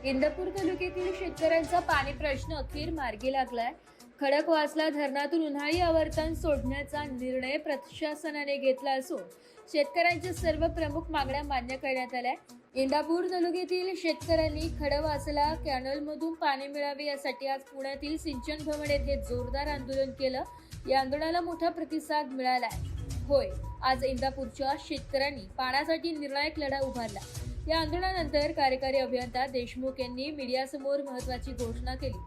इंदापूर तालुक्यातील शेतकऱ्यांचा पाणी प्रश्न अखेर मार्गी लागलाय. खडकवासला धरणातून उन्हाळी आवर्तन सोडण्याचा निर्णय प्रशासनाने घेतला असून शेतकऱ्यांच्या सर्व प्रमुख मागण्या मान्य करण्यात आल्या. इंदापूर तालुक्यातील शेतकऱ्यांनी खडकवासला कॅनलमधून पाणी मिळावे यासाठी आज पुण्यातील सिंचन भवन येथे जोरदार आंदोलन केलं. या आंदोलनाला मोठा प्रतिसाद मिळालाय. होय, आज इंदापूरच्या शेतकऱ्यांनी पाण्यासाठी निर्णायक लढा उभारला. या आंदोलनानंतर कार्यकारी अभियंता देशमुख यांनी मीडियासमोर महत्त्वाची घोषणा केली.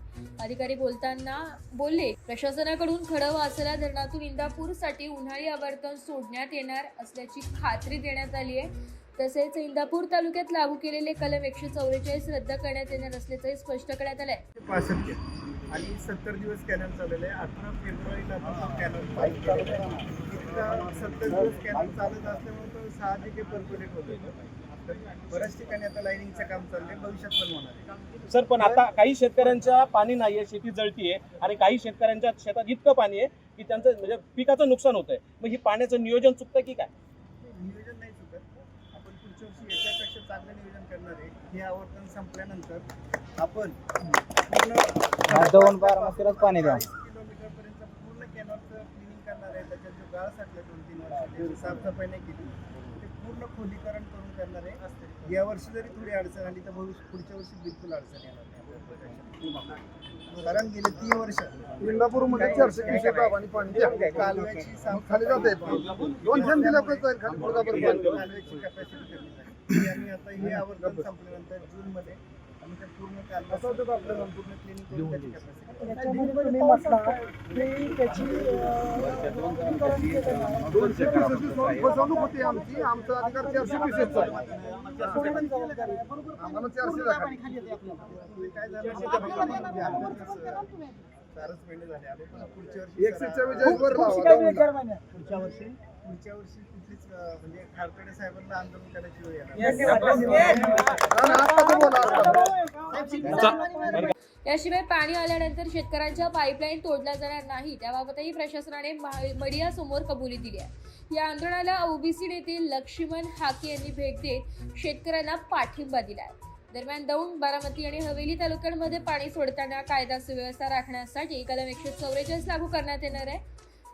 अधिकारी बोलताना बोलले, प्रशासनाकडून खडकवासला धरणातून इंदापूरसाठी उन्हाळी आवर्तन सोडण्यात येणार असल्याची खात्री देण्यात आली आहे. तसेच इंदापूर तालुक्यात लागू केलेले कलम 144 रद्द करण्यात येणार असल्याचे स्पष्ट करण्यात आले. 65 आणि 70 दिवस कॅनल चाललेले आहे. 18 फेब्रुवारीला कॅनल चालू आहे. इतका 70 दिवस कॅनल चालत असल्यामुळे तो साहजिक परफेक्ट होतो. बऱ्याच ठिकाणी आता लाईनिंगचं काम चाललंय, भविष्यात पण होणार आहे. सर, पण आता काही शेतकऱ्यांच्या पाणी नाहीये, शेती जळतीये आणि काही शेतकऱ्यांच्या शेतात इतकं पाणी आहे की त्यांचं म्हणजे पिकाचं नुकसान होतंय. मग ही पाण्याचं नियोजन चुकतं की काय? नियोजन नाही चुकत. आपण पुढच्या वर्षी याच्यापेक्षा चांगलं नियोजन करणार आहे. हे आवर्तन संपल्यानंतर आपण पूर्ण 2-12 पाणी द्या. 40 किलोमीटरपर्यंत पूर्ण कॅनलचं क्लिनिंग करणार आहे. त्याच्यात जो गाळ साठला 2-3 वर्षाची साफसफाई नाही केली ते पूर्ण खोलीकरण करून करणार आहे. या वर्षी जरी थोडी अडचण आली तर पुढच्या वर्षी बिलकुल अडचण येणार नाही. कारण गेले 3 वर्ष इंदापूरमध्ये 420 गावांनी पाणी कालव्याची खाली जाते. 2 थेंब दिल्याकडे जाईल खाली कालव्याची कॅपॅसिटी कमी झाली. आणि आता हे आवर्तन संपल्यानंतर जूनमध्ये आम्ही त्या पूर्ण कालवा पूर्ण क्लिनिंग करून त्याची कॅपॅसिटी फसवणूक होती आमची. आमचा अधिकार 420 चा आहे. आम्हाला 400 काय झालं 4च महिने झाले. आम्ही पुढच्या वर्षी 144 वर लावा. पुढच्या वर्षी कुठलीच म्हणजे खारकडे साहेबांना आंदोलन करायची वेळ येणार. याशिवाय पाणी आल्यानंतर शेतकऱ्यांच्या पाईपलाईन तोडल्या जाणार नाही, त्याबाबतही प्रशासनाने मीडियासमोर कबुली दिली आहे. या आंदोलनाला ओबीसी नेते लक्ष्मण हाके यांनी भेट देत शेतकऱ्यांना पाठिंबा दिला आहे. दरम्यान दौंड, बारामती आणि हवेली तालुक्यांमध्ये पाणी सोडताना कायदा सुव्यवस्था राखण्यासाठी कलम 144 लागू करण्यात येणार आहे.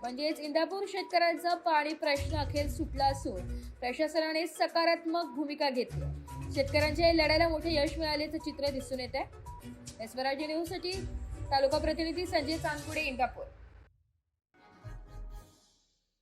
म्हणजेच इंदापूर शेतकऱ्यांचा पाणी प्रश्न अखेर सुटला असून प्रशासनाने सकारात्मक भूमिका घेतली. शेतकऱ्यांच्या या लढ्याला मोठे यश मिळाल्याचं चित्र दिसून येत आहे. स्वराज्य न्यूजसाठी तालुका प्रतिनिधी संजय चांदपुडे, इंदापूर.